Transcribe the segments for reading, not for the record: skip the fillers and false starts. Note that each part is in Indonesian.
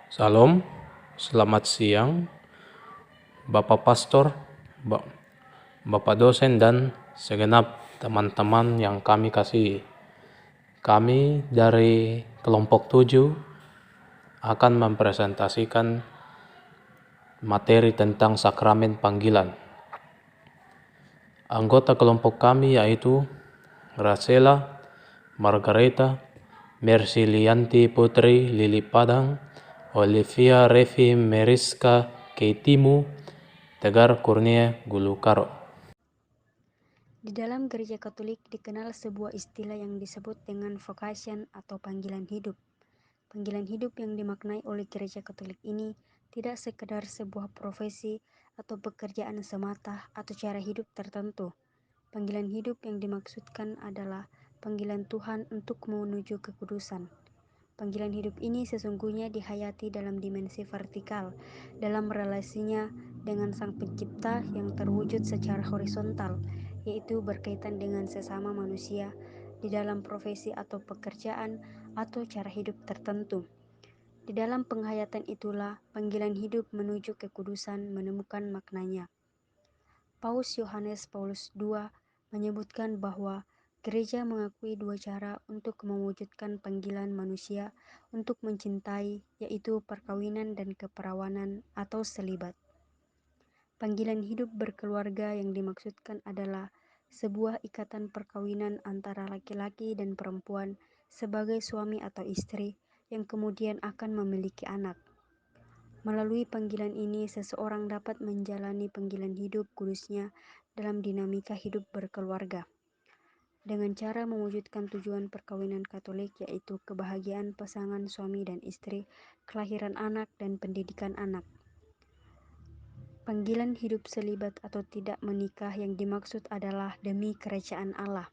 Salam, selamat siang, Bapak Pastor, Bapak dosen, dan segenap teman-teman yang kami kasihi. Kami dari kelompok 7 akan mempresentasikan materi tentang sakramen panggilan. Anggota kelompok kami yaitu Racela, Margareta, Mercy Lianti Putri Lili Padang, Olivia Revi Meriska Keitimu, Tegar Kurnia Gulukaro. Di dalam gereja Katolik dikenal sebuah istilah yang disebut dengan vocation atau panggilan hidup. Panggilan hidup yang dimaknai oleh gereja Katolik ini tidak sekedar sebuah profesi atau pekerjaan semata atau cara hidup tertentu. Panggilan hidup yang dimaksudkan adalah panggilan Tuhan untuk menuju kekudusan. Panggilan hidup ini sesungguhnya dihayati dalam dimensi vertikal, dalam relasinya dengan Sang Pencipta yang terwujud secara horizontal, yaitu berkaitan dengan sesama manusia di dalam profesi atau pekerjaan atau cara hidup tertentu. Di dalam penghayatan itulah panggilan hidup menuju kekudusan menemukan maknanya. Paus Yohanes Paulus II menyebutkan bahwa gereja mengakui dua cara untuk mewujudkan panggilan manusia untuk mencintai, yaitu perkawinan dan keperawanan atau selibat. Panggilan hidup berkeluarga yang dimaksudkan adalah sebuah ikatan perkawinan antara laki-laki dan perempuan sebagai suami atau istri yang kemudian akan memiliki anak. Melalui panggilan ini, seseorang dapat menjalani panggilan hidup kudusnya dalam dinamika hidup berkeluarga. Dengan cara mewujudkan tujuan perkawinan Katolik, yaitu kebahagiaan pasangan suami dan istri, kelahiran anak, dan pendidikan anak. Panggilan hidup selibat atau tidak menikah yang dimaksud adalah demi kerajaan Allah.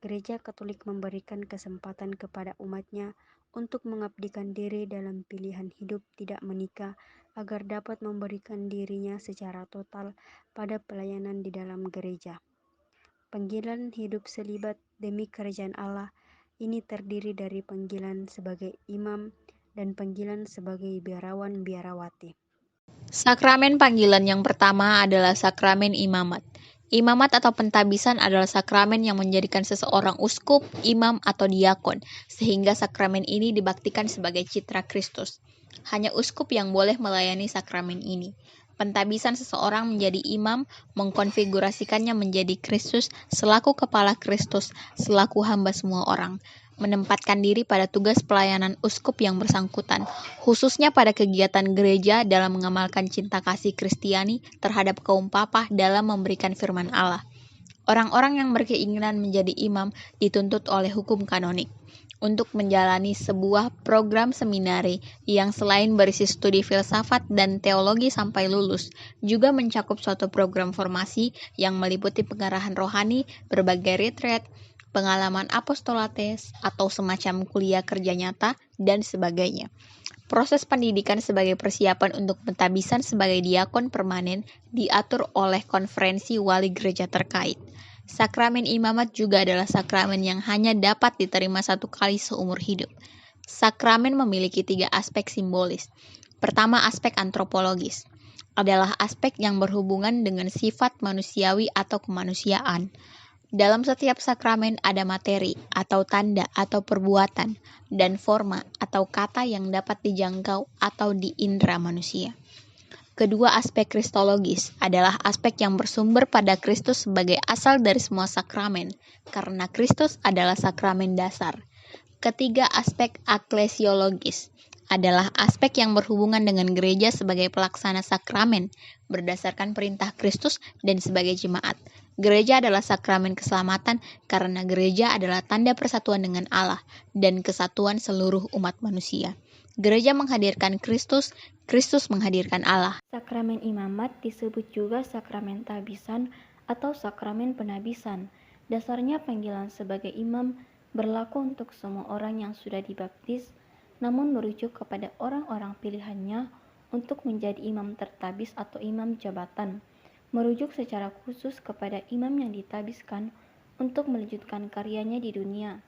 Gereja Katolik memberikan kesempatan kepada umatnya untuk mengabdikan diri dalam pilihan hidup tidak menikah agar dapat memberikan dirinya secara total pada pelayanan di dalam gereja. Panggilan hidup selibat demi kerajaan Allah ini terdiri dari panggilan sebagai imam dan panggilan sebagai biarawan-biarawati. Sakramen panggilan yang pertama adalah sakramen imamat. Imamat atau pentabisan adalah sakramen yang menjadikan seseorang uskup, imam, atau diakon, sehingga sakramen ini dibaktikan sebagai citra Kristus. Hanya uskup yang boleh melayani sakramen ini. Pentabisan seseorang menjadi imam mengkonfigurasikannya menjadi Kristus selaku kepala Kristus, selaku hamba semua orang, menempatkan diri pada tugas pelayanan uskup yang bersangkutan, khususnya pada kegiatan gereja dalam mengamalkan cinta kasih Kristiani terhadap kaum papa dalam memberikan firman Allah. Orang-orang yang berkeinginan menjadi imam dituntut oleh hukum kanonik untuk menjalani sebuah program seminari yang selain berisi studi filsafat dan teologi sampai lulus, juga mencakup suatu program formasi yang meliputi pengarahan rohani, berbagai retreat, pengalaman apostolates, atau semacam kuliah kerja nyata, dan sebagainya. Proses pendidikan sebagai persiapan untuk pentabisan sebagai diakon permanen diatur oleh konferensi wali gereja terkait. Sakramen imamat juga adalah sakramen yang hanya dapat diterima satu kali seumur hidup. Sakramen memiliki 3 aspek simbolis. Pertama, aspek antropologis. Adalah aspek yang berhubungan dengan sifat manusiawi atau kemanusiaan. Dalam setiap sakramen ada materi atau tanda atau perbuatan dan forma atau kata yang dapat dijangkau atau diindra manusia. Kedua, aspek kristologis adalah aspek yang bersumber pada Kristus sebagai asal dari semua sakramen, karena Kristus adalah sakramen dasar. Ketiga, aspek eklesiologis adalah aspek yang berhubungan dengan gereja sebagai pelaksana sakramen berdasarkan perintah Kristus dan sebagai jemaat. Gereja adalah sakramen keselamatan karena gereja adalah tanda persatuan dengan Allah dan kesatuan seluruh umat manusia. Gereja menghadirkan Kristus, Kristus menghadirkan Allah. Sakramen imamat disebut juga sakramen tabisan atau sakramen penabisan. Dasarnya panggilan sebagai imam berlaku untuk semua orang yang sudah dibaptis, namun merujuk kepada orang-orang pilihannya untuk menjadi imam tertabis atau imam jabatan, merujuk secara khusus kepada imam yang ditabiskan untuk melanjutkan karyanya di dunia.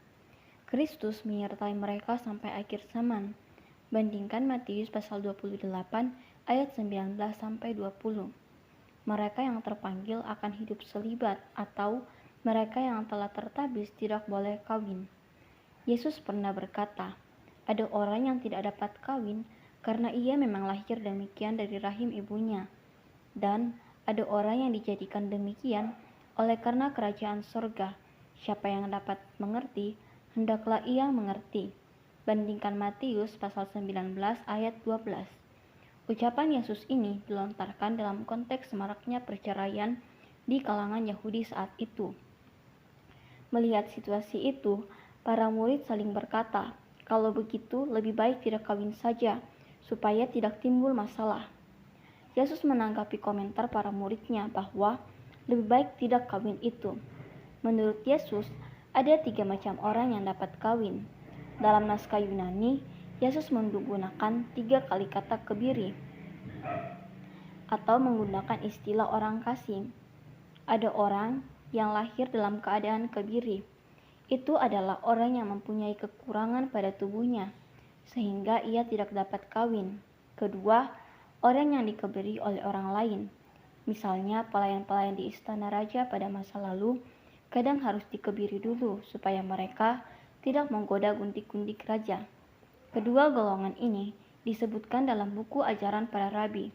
Kristus menyertai mereka sampai akhir zaman. Bandingkan Matius pasal 28 ayat 19-20. Mereka yang terpanggil akan hidup selibat atau mereka yang telah tertabis tidak boleh kawin. Yesus pernah berkata, ada orang yang tidak dapat kawin karena ia memang lahir demikian dari rahim ibunya. Dan ada orang yang dijadikan demikian oleh karena kerajaan sorga. Siapa yang dapat mengerti, hendaklah ia mengerti. Bandingkan Matius pasal 19 ayat 12. Ucapan Yesus ini dilontarkan dalam konteks maraknya perceraian di kalangan Yahudi saat itu. Melihat situasi itu, para murid saling berkata, kalau begitu lebih baik tidak kawin saja, supaya tidak timbul masalah. Yesus menanggapi komentar para muridnya bahwa lebih baik tidak kawin itu. Menurut Yesus, ada 3 macam orang yang dapat kawin. Dalam naskah Yunani, Yesus menggunakan 3 kali kata kebiri atau menggunakan istilah orang kasing. Ada orang yang lahir dalam keadaan kebiri. Itu adalah orang yang mempunyai kekurangan pada tubuhnya, sehingga ia tidak dapat kawin. Kedua, orang yang dikebiri oleh orang lain. Misalnya pelayan-pelayan di istana raja pada masa lalu kadang harus dikebiri dulu supaya mereka tidak menggoda gundik-gundik raja. Kedua golongan ini disebutkan dalam buku ajaran para rabi.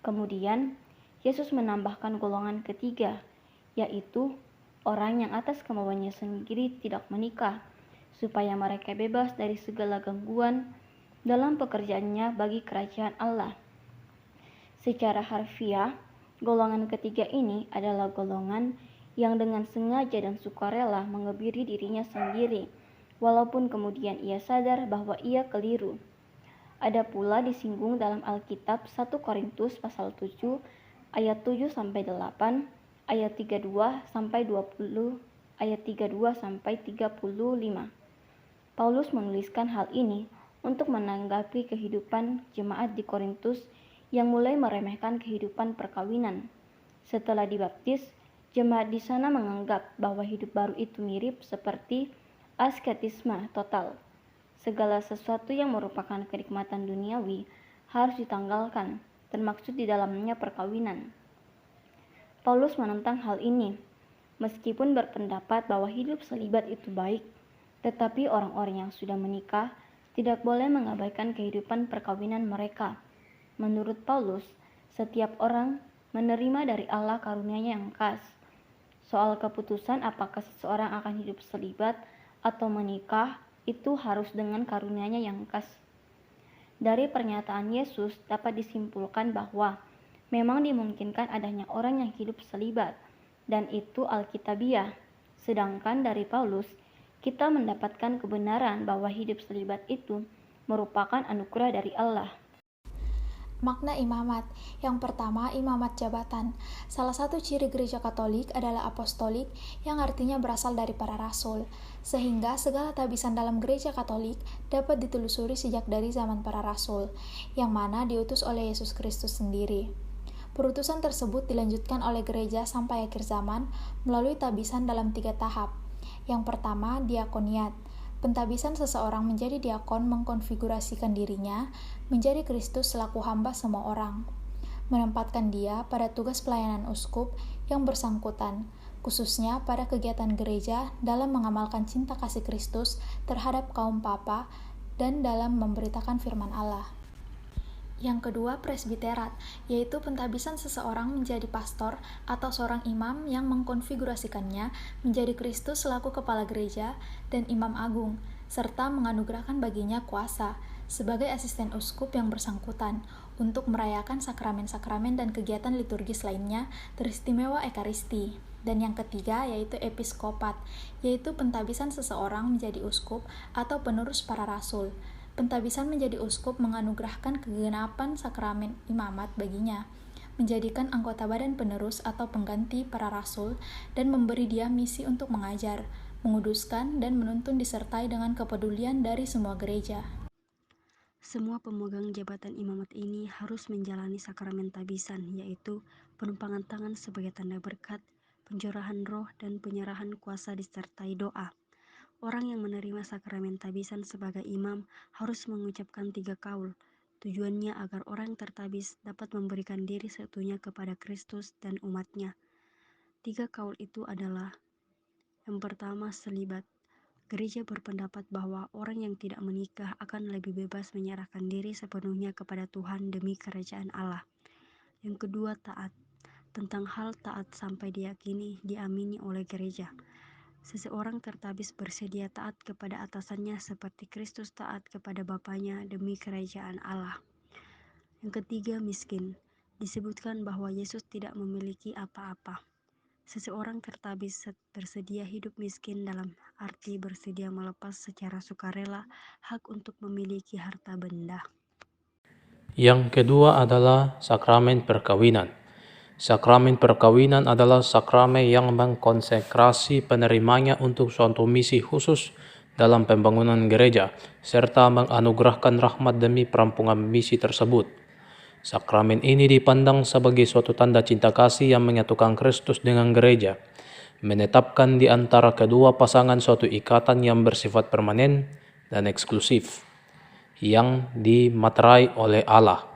Kemudian Yesus menambahkan golongan ketiga, yaitu orang yang atas kemauannya sendiri tidak menikah, supaya mereka bebas dari segala gangguan dalam pekerjaannya bagi kerajaan Allah. Secara harfiah, golongan ketiga ini adalah golongan yang dengan sengaja dan sukarela mengebiri dirinya sendiri, walaupun kemudian ia sadar bahwa ia keliru. Ada pula disinggung dalam Alkitab 1 Korintus pasal 7 ayat 7-8, ayat 32-20, ayat 32-35. Paulus menuliskan hal ini untuk menanggapi kehidupan jemaat di Korintus yang mulai meremehkan kehidupan perkawinan. Setelah dibaptis, jemaat di sana menganggap bahwa hidup baru itu mirip seperti asketisme total. Segala sesuatu yang merupakan kenikmatan duniawi harus ditanggalkan, termaksud di dalamnya perkawinan. Paulus menentang hal ini, meskipun berpendapat bahwa hidup selibat itu baik, tetapi orang-orang yang sudah menikah tidak boleh mengabaikan kehidupan perkawinan mereka. Menurut Paulus, setiap orang menerima dari Allah karunia-Nya yang khas. Soal keputusan apakah seseorang akan hidup selibat atau menikah, itu harus dengan karunia-Nya yang khas. Dari pernyataan Yesus dapat disimpulkan bahwa memang dimungkinkan adanya orang yang hidup selibat, dan itu alkitabiah. Sedangkan dari Paulus, kita mendapatkan kebenaran bahwa hidup selibat itu merupakan anugerah dari Allah. Makna imamat. Yang pertama, imamat jabatan. Salah satu ciri gereja Katolik adalah apostolik, yang artinya berasal dari para rasul. Sehingga segala tabisan dalam gereja Katolik dapat ditelusuri sejak dari zaman para rasul, yang mana diutus oleh Yesus Kristus sendiri. Perutusan tersebut dilanjutkan oleh gereja sampai akhir zaman melalui tabisan dalam 3 tahap. Yang pertama, diakoniat. Pentabisan seseorang menjadi diakon mengkonfigurasikan dirinya menjadi Kristus selaku hamba semua orang, menempatkan dia pada tugas pelayanan uskup yang bersangkutan, khususnya pada kegiatan gereja dalam mengamalkan cinta kasih Kristus terhadap kaum papa dan dalam memberitakan firman Allah. Yang kedua, presbiterat, yaitu pentabisan seseorang menjadi pastor atau seorang imam yang mengkonfigurasikannya menjadi Kristus selaku kepala gereja dan imam agung, serta menganugerahkan baginya kuasa sebagai asisten uskup yang bersangkutan untuk merayakan sakramen-sakramen dan kegiatan liturgis lainnya, teristimewa Ekaristi. Dan yang ketiga yaitu episkopat, yaitu pentabisan seseorang menjadi uskup atau penerus para rasul. Pentabisan menjadi uskup menganugerahkan kegenapan sakramen imamat baginya, menjadikan anggota badan penerus atau pengganti para rasul, dan memberi dia misi untuk mengajar, menguduskan, dan menuntun disertai dengan kepedulian dari semua gereja. Semua pemegang jabatan imamat ini harus menjalani sakramen tabisan, yaitu penumpangan tangan sebagai tanda berkat, pencurahan roh, dan penyerahan kuasa disertai doa. Orang yang menerima sakramen tabisan sebagai imam harus mengucapkan 3 kaul. Tujuannya agar orang tertabis dapat memberikan diri seutuhnya kepada Kristus dan umatnya. 3 kaul itu adalah: yang pertama, selibat. Gereja berpendapat bahwa orang yang tidak menikah akan lebih bebas menyerahkan diri sepenuhnya kepada Tuhan demi kerajaan Allah. Yang kedua, taat. Tentang hal taat sampai diyakini, diamini oleh gereja. Seseorang tertabis bersedia taat kepada atasannya seperti Kristus taat kepada Bapaknya demi kerajaan Allah. Yang ketiga, miskin. Disebutkan bahwa Yesus tidak memiliki apa-apa. Seseorang tertabis bersedia hidup miskin dalam arti bersedia melepas secara sukarela hak untuk memiliki harta benda. Yang kedua adalah sakramen perkawinan. Sakramen perkawinan adalah sakramen yang mengkonsekrasi penerimanya untuk suatu misi khusus dalam pembangunan gereja, serta menganugerahkan rahmat demi perampungan misi tersebut. Sakramen ini dipandang sebagai suatu tanda cinta kasih yang menyatukan Kristus dengan gereja, menetapkan di antara kedua pasangan suatu ikatan yang bersifat permanen dan eksklusif, yang dimaterai oleh Allah.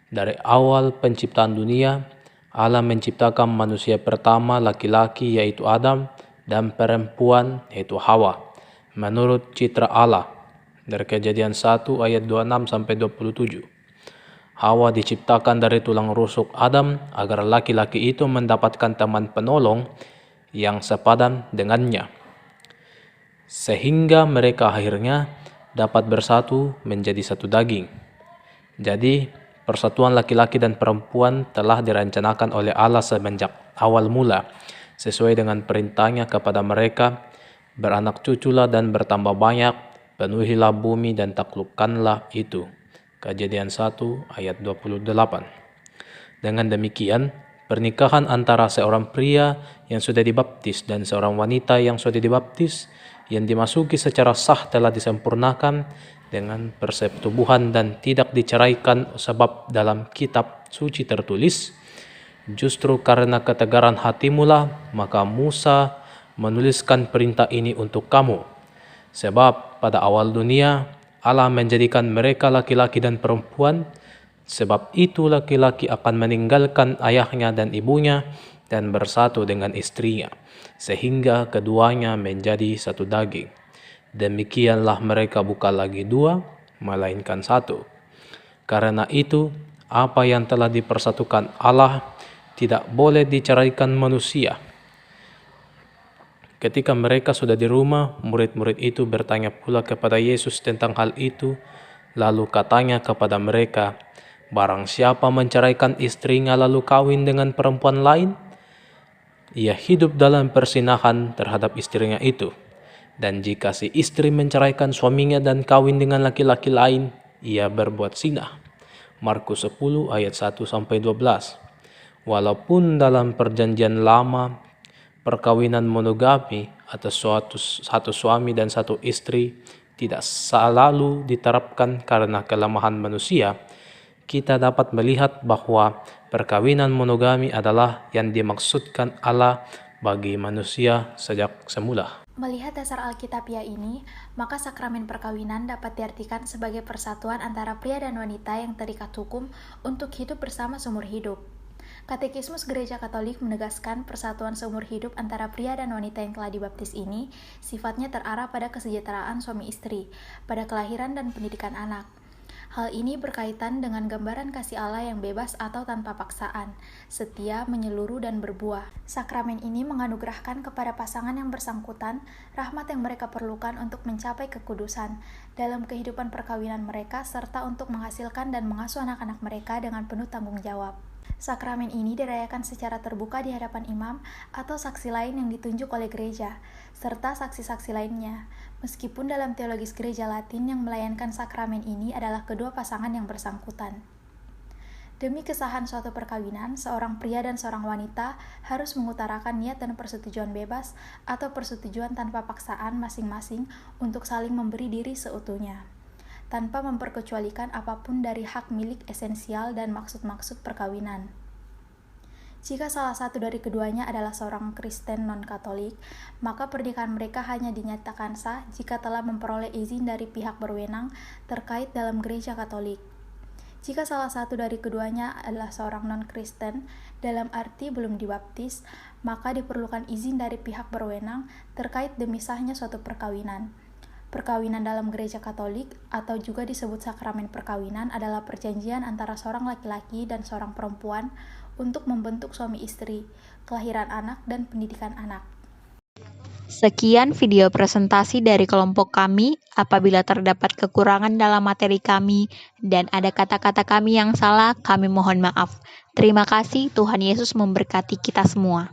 Dari awal penciptaan dunia, Allah menciptakan manusia pertama laki-laki yaitu Adam dan perempuan yaitu Hawa menurut citra Allah. Dari Kejadian 1 ayat 26-27. Hawa diciptakan dari tulang rusuk Adam agar laki-laki itu mendapatkan teman penolong yang sepadan dengannya, sehingga mereka akhirnya dapat bersatu menjadi satu daging. Jadi, persatuan laki-laki dan perempuan telah direncanakan oleh Allah semenjak awal mula, sesuai dengan perintahnya kepada mereka, beranak cuculah dan bertambah banyak, penuhilah bumi dan taklukkanlah itu. Kejadian 1 ayat 28. Dengan demikian, pernikahan antara seorang pria yang sudah dibaptis dan seorang wanita yang sudah dibaptis, yang dimasuki secara sah telah disempurnakan dengan persetubuhan dan tidak diceraikan, sebab dalam kitab suci tertulis, justru karena ketegaran hatimulah maka Musa menuliskan perintah ini untuk kamu. Sebab pada awal dunia Allah menjadikan mereka laki-laki dan perempuan, sebab itu laki-laki akan meninggalkan ayahnya dan ibunya dan bersatu dengan istrinya, sehingga keduanya menjadi satu daging. Demikianlah mereka bukan lagi dua, melainkan satu. Karena itu, apa yang telah dipersatukan Allah tidak boleh diceraikan manusia. Ketika mereka sudah di rumah, murid-murid itu bertanya pula kepada Yesus tentang hal itu. Lalu katanya kepada mereka, barang siapa menceraikan istrinya lalu kawin dengan perempuan lain, ia hidup dalam persinahan terhadap istrinya itu. Dan jika si istri menceraikan suaminya dan kawin dengan laki-laki lain, ia berbuat zina. Markus 10 ayat 1-12. Walaupun dalam perjanjian lama, perkawinan monogami atau satu suami dan satu istri tidak selalu diterapkan karena kelemahan manusia, kita dapat melihat bahwa perkawinan monogami adalah yang dimaksudkan Allah bagi manusia sejak semula. Melihat dasar Alkitabiah ini, maka sakramen perkawinan dapat diartikan sebagai persatuan antara pria dan wanita yang terikat hukum untuk hidup bersama seumur hidup. Katekismus Gereja Katolik menegaskan persatuan seumur hidup antara pria dan wanita yang telah dibaptis ini sifatnya terarah pada kesejahteraan suami istri, pada kelahiran dan pendidikan anak. Hal ini berkaitan dengan gambaran kasih Allah yang bebas atau tanpa paksaan, setia, menyeluruh, dan berbuah. Sakramen ini menganugerahkan kepada pasangan yang bersangkutan rahmat yang mereka perlukan untuk mencapai kekudusan dalam kehidupan perkawinan mereka, serta untuk menghasilkan dan mengasuh anak-anak mereka dengan penuh tanggung jawab. Sakramen ini dirayakan secara terbuka di hadapan imam atau saksi lain yang ditunjuk oleh gereja, serta saksi-saksi lainnya. Meskipun dalam teologis gereja Latin yang melayankan sakramen ini adalah kedua pasangan yang bersangkutan. Demi kesahan suatu perkawinan, seorang pria dan seorang wanita harus mengutarakan niat dan persetujuan bebas atau persetujuan tanpa paksaan masing-masing untuk saling memberi diri seutuhnya, tanpa memperkecualikan apapun dari hak milik esensial dan maksud-maksud perkawinan. Jika salah satu dari keduanya adalah seorang Kristen non-Katolik, maka pernikahan mereka hanya dinyatakan sah jika telah memperoleh izin dari pihak berwenang terkait dalam gereja Katolik. Jika salah satu dari keduanya adalah seorang non-Kristen, dalam arti belum dibaptis, maka diperlukan izin dari pihak berwenang terkait demi sahnya suatu perkawinan. Perkawinan dalam gereja Katolik, atau juga disebut sakramen perkawinan, adalah perjanjian antara seorang laki-laki dan seorang perempuan untuk membentuk suami istri, kelahiran anak, dan pendidikan anak. Sekian video presentasi dari kelompok kami. Apabila terdapat kekurangan dalam materi kami dan ada kata-kata kami yang salah, kami mohon maaf. Terima kasih, Tuhan Yesus memberkati kita semua.